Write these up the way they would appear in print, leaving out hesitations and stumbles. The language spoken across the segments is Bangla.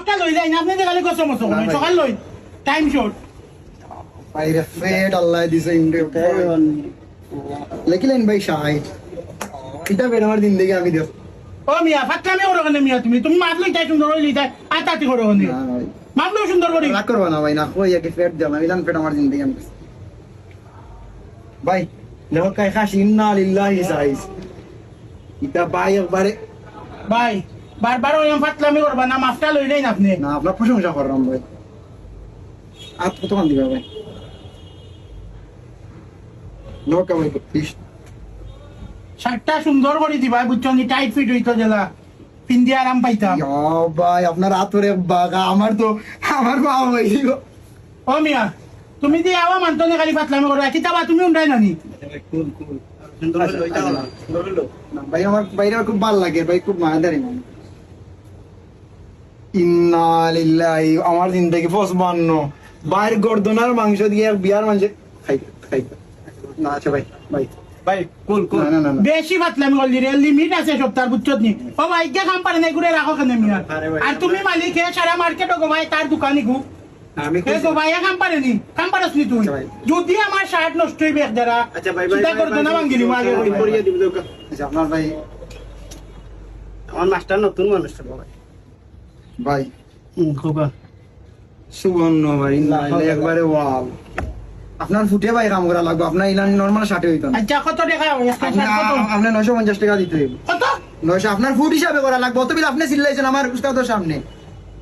মাফটা লই যাই না আপনি যে খালি কষ্ট মতো সকাল লই টাইম শর্ট বাইরে ফেট আল্লাহ দিছে ইন্ডে লেখিলেন ভাই শাহাই এটা বের আমার জিন্দেগি আমি দেখ ও মিয়া ফাটলামি করো কেন মিয়া তুমি তুমি মাফ লই যাই সুন্দর লই যাই আর তাতি করো কেন মাফ লই সুন্দর করি রাগ করবা না ভাই না কই একে ফেট দাও ইলান ফেট আমার জিন্দেগি আমি ভাই লেও কাই খাস ইন্না লিল্লাহি সাইস এটা ভাই একবারে ভাই বারবার ওই ফাটলামি করবা না মাফটা লই যাই না আপনি না আপনার প্রশংসা করলাম ভাই আপ কত মান দিবা ভাই নো কামাই প্লিজ শার্টটা সুন্দর করে দিবা বুঝছো নি টাইট ফিট হইতো জেলা পিন্দি আরাম পাইতাম ভাই আপনার আতরে বাগা আমার তো আমার বাবা হইল ও মিয়া তুমি যে আওয়া মানতো না খালি ফাটলামি করো কিতাবা তুমি উন্ডাই নানি ভাই আমার বাইরে খুব ভালো লাগে ভাই খুব মায়াদারি মানুষ ইন্না লিল্লাহি আমার জিন্দেগি ফসবান্ন বাইর গর্দনার মাংস দিয়ে বিয়ার মাংস খাই খাই না আচ্ছা ভাই ভাই ভাই কুল কুল না না না বেশি ফাটলামি করলি রে লিমিট আছে সপ্তাহ বুঝছো নি ও ভাই কে কাম পারে না ঘুরে রাখো কেন মিয়া আর তুমি মালিক হে সারা মার্কেট গো ভাই তার দোকানি গো আমি এ গো ভাই কাম পারে নি কাম পারছ নি তুই যদি আমার শার্ট নষ্ট হইবে একদারা আচ্ছা ভাই ভাই চিন্তা করতো না ভাঙ্গিলি মাগে করিয়ে দিব আচ্ছা আপনার ভাই আমার মাস্টার নতুন মানুষ তো ভাই ভাই খোকা সুবর্ণ ভাই ইন্না লিল্লাহি একবারে ওয়াও আপনার ফুটে ভাই রাম করা লাগবে আপনার ইলান নরমাল শার্টে হইতো না আচ্ছা কত টাকা একটা শার্ট কত আপনি 950 টাকা দিতে হইব কত 900 আপনার ফুট হিসাবে করা লাগবে অত বিল আপনি সিলাইছেন আমার উস্তাদের সামনে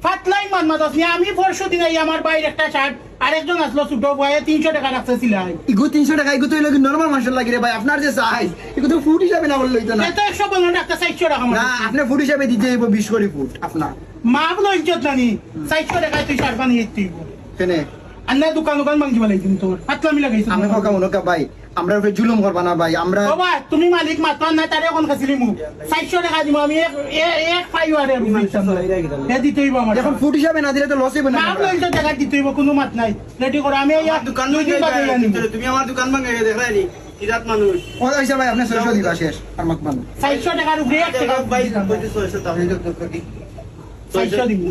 ফাটলাই মান মাতাস নি আমি পরশু দিন আমার বাইরে একটা শার্ট আরেকজন আসলো ছোট বয়ে 300 টাকা রাখছে সিলাই ইগো 300 টাকা ইগো তো হইলো নরমাল মাংস লাগে রে ভাই আপনার যে সাইজ ইগো তো ফুট হিসাবে না বললে হইতো না এত 150 টাকা 400 টাকা না আপনি ফুট হিসাবে দিতে হইব 20 করে ফুট আপনার মাপ লই ইজ্জত জানি 400 টাকা তুই শার্ট বানিয়ে দিতে কেনে আন্না দোকান দোকান ভাঙি বলাই তুমি তোর ফাটলামি লাগাইছো আমি কোকা মনোকা ভাই আমরা উপরে জুলুম করবা না ভাই আমরা ও ভাই তুমি মালিক মাত্র না তারে কোন খাসিলি মু 400 টাকা দিব আমি এক ফাইওয়ারে এ দিতে হইব আমার এখন ফুট হিসাবে না দিলে তো লস হইবে না মাপ লই ইজ্জত টাকা দিতে হইব কোনো মাত নাই রেডি করো আমি এই দোকান দুই দিন বাদে আনিব তুমি আমার দোকান ভাঙে দেখাইনি কিরাত মানুষ ও হইছে ভাই আপনি 600 দিবা শেষ আর মত মান 400 টাকার উপরে এক টাকা ভাই 600 তাহলে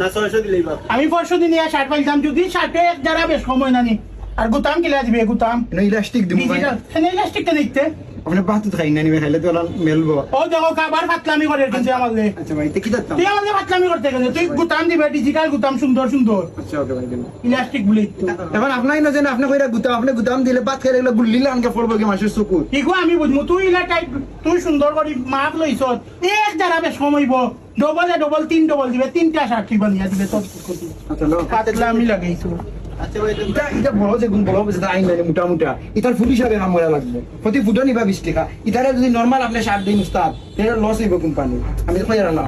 না 600 দিলেই বাপ আমি পরশু দিন শার্ট পাইলাম যদি শার্টে এক যারা বেশ সময় নানি আর গুতাম কিলা দিবে গুতাম নই ইলাস্টিক দিমু ভাই ডিজিটাল সেনে ইলাস্টিকটা দেখতে আপনি বাত খাই না নিবে খাইলে তো মেলবো ও দেখো কাবার ফাটলামি করে কিন্তু আমাদের আচ্ছা ভাই তে কি দাম তুই আমাদের ফাটলামি করতে গেলে তুই গুতাম দিবে ডিজিটাল গুতাম সুন্দর সুন্দর আচ্ছা ওকে ভাই দিন ইলাস্টিক বলি এখন আপনাই না জানেন আপনি কইরা গুতাম আপনি গুতাম দিলে বাত খাইলে এগুলো গুলিলে আনকে পড়বো কি মাসের চকুর ইগো আমি বুঝমু তুই ইলা টাইপ তুই সুন্দর করে মাপ লইছ এক যারা বেশ সময়ব ডবল 3 ডবল দিবে 3টা শার্ট তুই বানিয়ে দিবে তোর আচ্ছা লো ফাটলামি লাগাইছো আচ্ছা ভাই এটা এটা বড় যে গুণ বড় বুঝতে আইন নাই মোটা মোটা এটার ফুট হিসাবে কাম করা লাগবে প্রতি ফুটও নিবা 20 টাকা এটারে যদি নরমাল আপনি শার্ট দেন উস্তাদ তাহলে লস হইব কোম্পানি আমি কইরা না